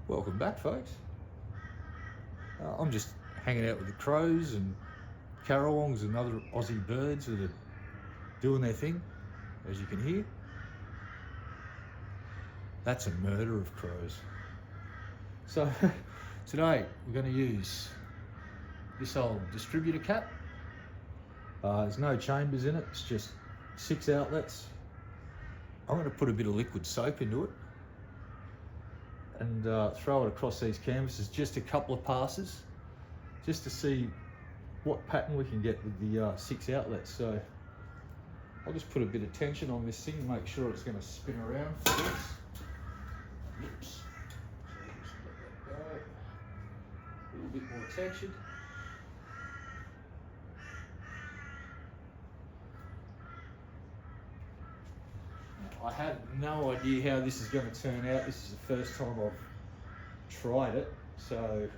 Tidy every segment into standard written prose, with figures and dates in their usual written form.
Welcome back, folks. I'm just hanging out with the crows and currawongs and other Aussie birds that are doing their thing, as you can hear. That's a murder of crows. So today we're going to use this old distributor cap. There's no chambers in it, it's just 6 outlets. I'm going to put a bit of liquid soap into it and throw it across these canvases, just a couple of passes, just to see what pattern we can get with the 6 outlets. So I'll just put a bit of tension on this thing and make sure it's going to spin around for this. Oops. So just let that go. A little bit more tension. I have no idea how this is going to turn out. This is the first time I've tried it, so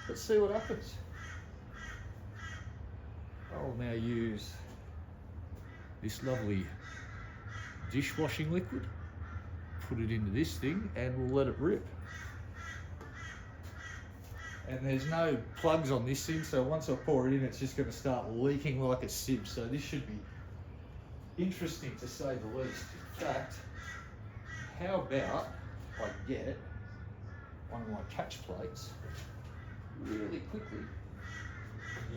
let's see what happens. I'll now use this lovely dishwashing liquid, put it into this thing, and we'll let it rip. And there's no plugs on this thing, so once I pour it in, it's just going to start leaking like a sieve. So this should be interesting to say the least. In fact, how about I get one of my catch plates really quickly,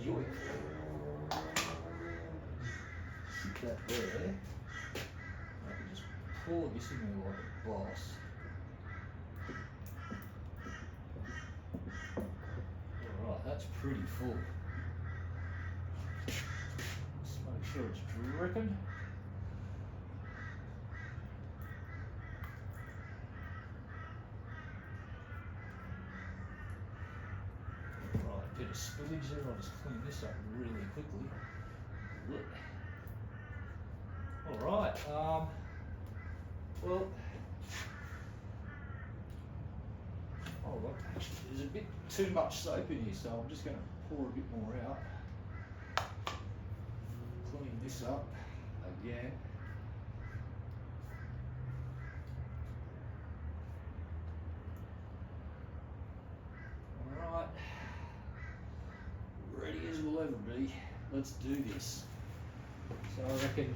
yoink, stick that there, I can just pour this in there like a boss. Alright, that's pretty full. Just make sure it's dripping. Bit of spillage there, I'll just clean this up really quickly. Look. Alright, well, hold on, actually there's a bit too much soap in here, so I'm just going to pour a bit more out. Clean this up again. Alright. Ready as we'll ever be. Let's do this. So I reckon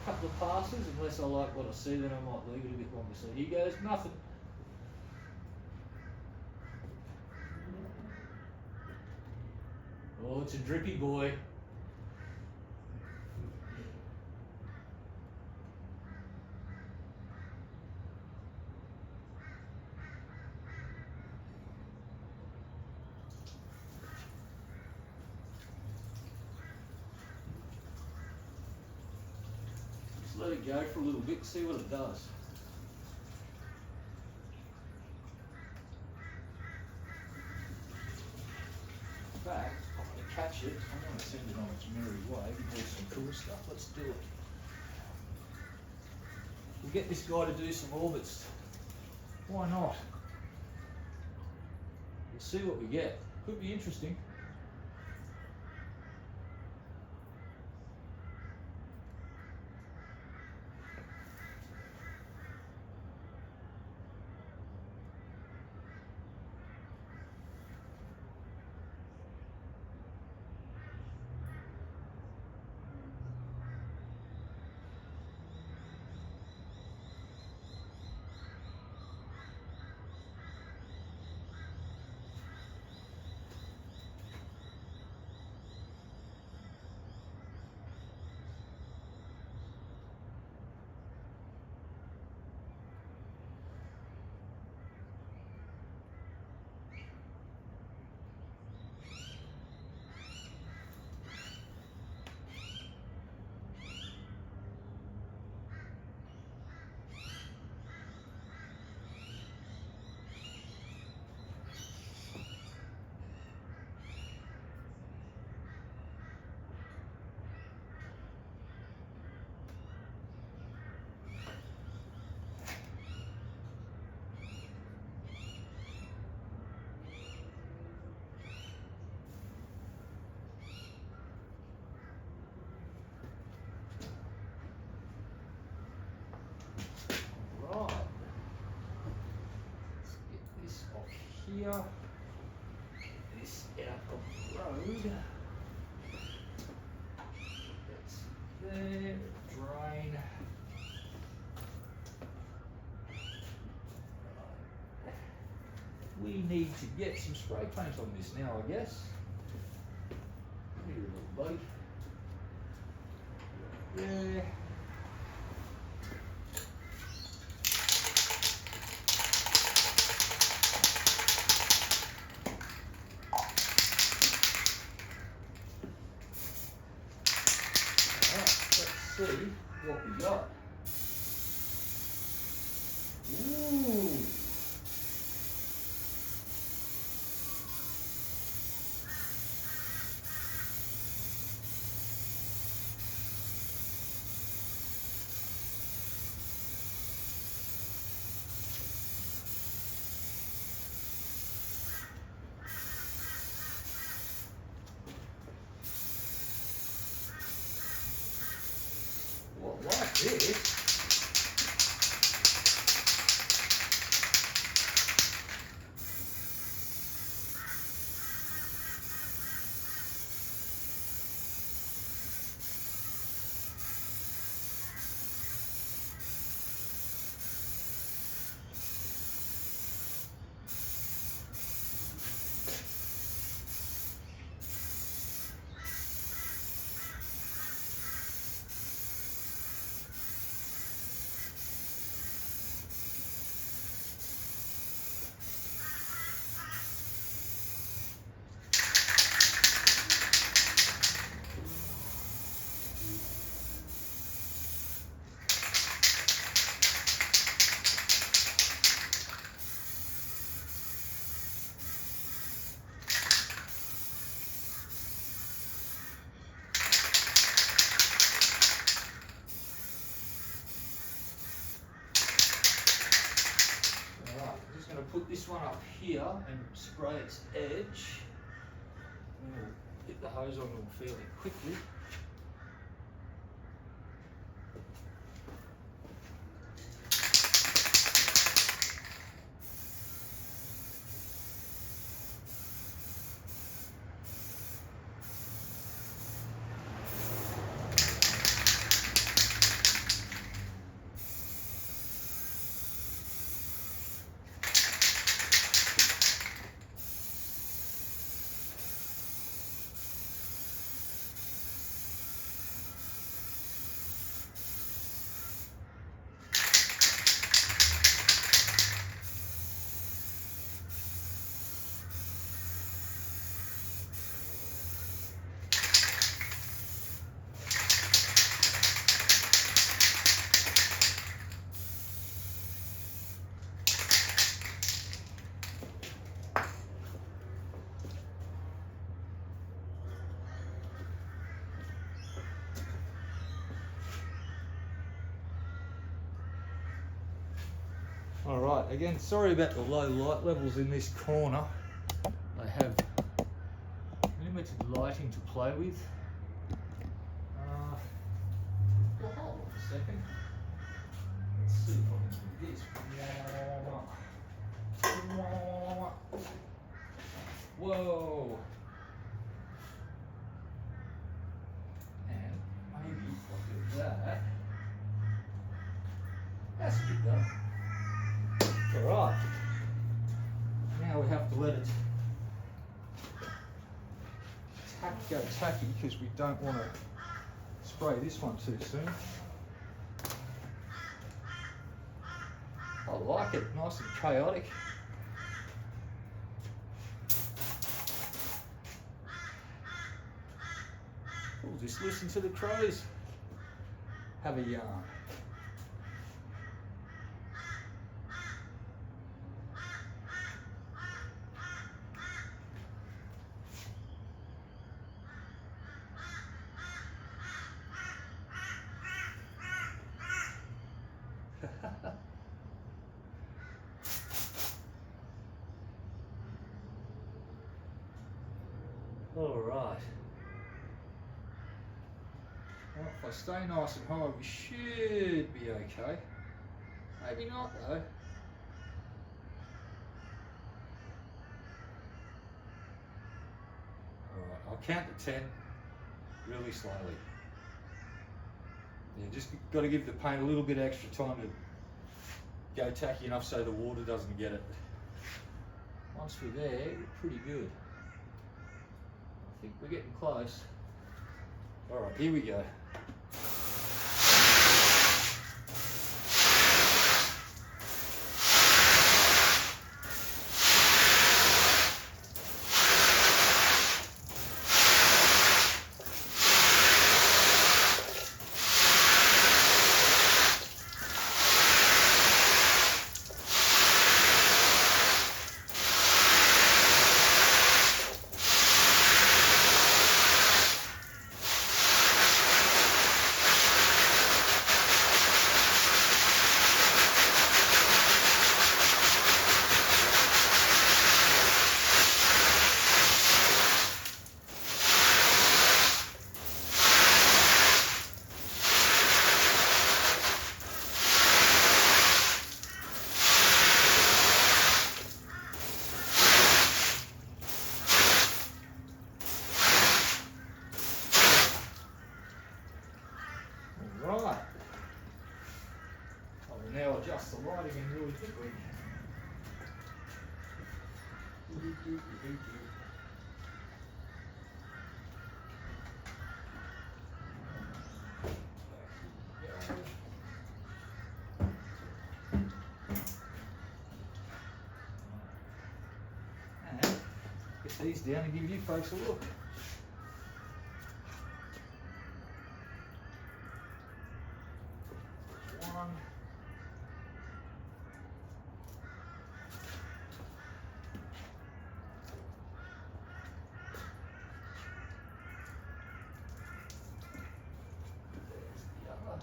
a couple of passes, unless I like what I see, then I might leave it a bit longer. So here goes nothing. Oh, it's a drippy boy. Let it go for a little bit, see what it does. In fact, I'm going to catch it, I'm going to send it on its merry way and do some cool stuff. Let's do it. We'll get this guy to do some orbits. Why not? We'll see what we get. Could be interesting. clear this out of the road. That's there, drain. We need to get some spray paint on this now, I guess. Here, little buddy. Yeah. See what we got. Ooh. Well, like this. Put this one up here and spray its edge. And we'll get the hose on them fairly quickly. All right, again, sorry about the low light levels in this corner. I have limited lighting to play with. Well, hold on a second. Let's see if I can do this. Whoa. And maybe if I do that. That's good though. Alright, now we have to let it go tacky because we don't want to spray this one too soon. I like it, nice and chaotic. We'll just listen to the crows have a yarn. All right. Well, if I stay nice and high, we should be okay. Maybe not though. I'll count to 10 really slowly. Yeah, just got to give the paint a little bit extra time to go tacky enough so the water doesn't get it. Once we're there, we're pretty good. I think we're getting close. All right, here we go. Right. I will now adjust the lighting in really quickly. And get these down and give you folks a look. One. There's the other.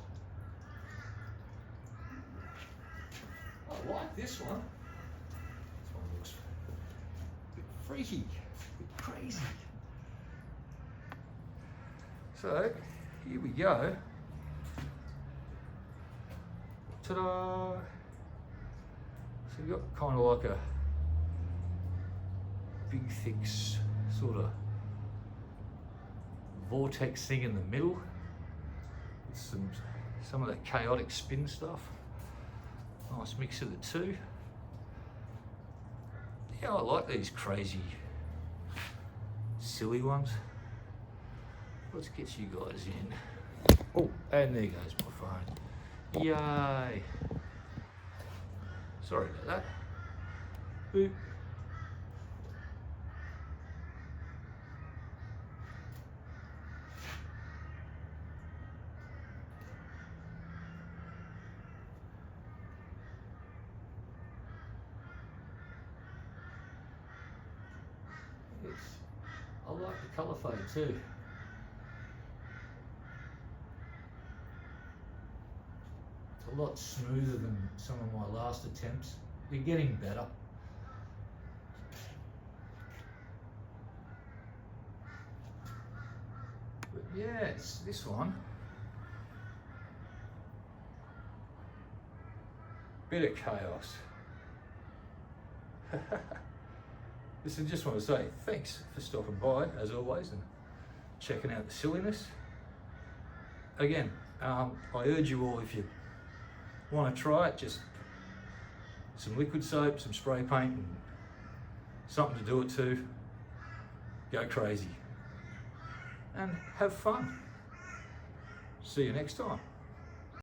I like this one. This one looks a bit freaky, a bit crazy. So, here we go. Ta-da! So you've got kind of like a big, thick sort of vortex thing in the middle with some of that chaotic spin stuff. Nice mix of the two. Yeah, I like these crazy, silly ones. Let's get you guys in. Oh, and there goes my phone. Yay! Sorry about that. Boop. I like the colour fade too. It's a lot smoother than some of my last attempts. They're getting better. But yeah, it's this one. Bit of chaos. Listen, just want to say thanks for stopping by, as always, and checking out the silliness. Again, I urge you all, if you want to try it, just some liquid soap, some spray paint, and something to do it to. Go crazy and have fun. See you next time.